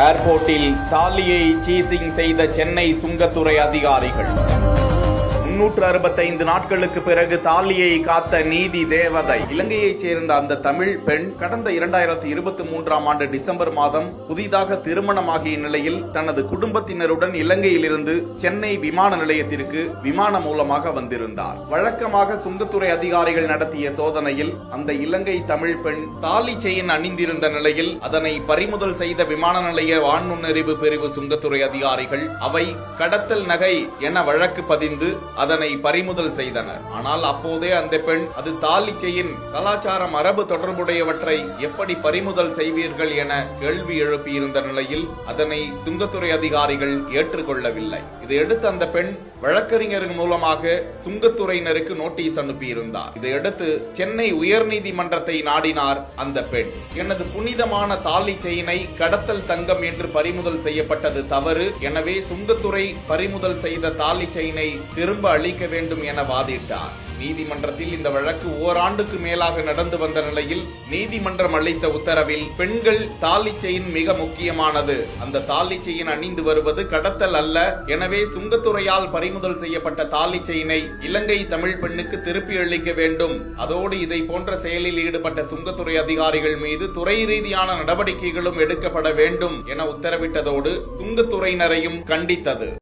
ஏர்போர்ட்டில் தாலியை சீசிங் செய்த சென்னை சுங்கத்துறை அதிகாரிகள். 365 நாட்களுக்கு பிறகு தாலியை காத்த நீதி தேவதை. இலங்கையைச் சேர்ந்த அந்த தமிழ் பெண் கடந்த 2023ஆம் ஆண்டு டிசம்பர் மாதம் புதிதாக திருமணமாகிய நிலையில் தனது குடும்பத்தினருடன் இலங்கையிலிருந்து சென்னை விமான நிலையத்திற்கு விமானம் மூலமாக வந்திருந்தார். வழக்கமாக சுங்கத்துறை அதிகாரிகள் நடத்திய சோதனையில் அந்த இலங்கை தமிழ் பெண் தாலி செயின் அணிந்திருந்த நிலையில் அதனை பறிமுதல் செய்த விமான நிலைய வான்நுண்ணறிவு பிரிவு சுங்கத்துறை அதிகாரிகள் அவை கடத்தல் நகை என வழக்கு பதிந்து அதனை பறிமுதல் செய்தனர். ஆனால் அப்போதே அந்த பெண் அது தாலி செயின் கலாச்சார மரபு தொடர்புடையவற்றை எப்படி பறிமுதல் செய்வீர்கள் என கேள்வி எழுப்பியிருந்த நிலையில் அதனை சுங்கத்துறை அதிகாரிகள் ஏற்றுக்கொள்ளவில்லை. இதையடுத்து அந்த பெண் வழக்கறிஞர்கள் மூலமாக சுங்கத்துறையினருக்கு நோட்டீஸ் அனுப்பியிருந்தார். இதையடுத்து சென்னை உயர்நீதிமன்றத்தை நாடினார் அந்த பெண். எனது புனிதமான தாலி செயினை கடத்தல் தங்கம் என்று பறிமுதல் செய்யப்பட்டது தவறு, எனவே சுங்கத்துறை பறிமுதல் செய்த தாலி செயினை திரும்ப அளிக்க வேண்டும் என வாதிட்டார். நீதிமன்றத்தில் இந்த வழக்கு ஓராண்டுக்கு மேலாக நடந்து வந்த நிலையில் நீதிமன்றம் அளித்த உத்தரவில் பெண்கள் தாலி செயின் மிக முக்கியமானது, அந்த தாலி செயின் அணிந்து வருவது கடத்தல் அல்ல, எனவே சுங்கத்துறையால் பறிமுதல் செய்யப்பட்ட தாலி செயினை இலங்கை தமிழ் பெண்ணுக்கு திருப்பி அளிக்க வேண்டும், அதோடு இதை போன்ற செயலில் ஈடுபட்ட சுங்கத்துறை அதிகாரிகள் மீது துறை ரீதியான நடவடிக்கைகளும் எடுக்கப்பட வேண்டும் என உத்தரவிட்டதோடு சுங்கத்துறையினரையும் கண்டித்தது.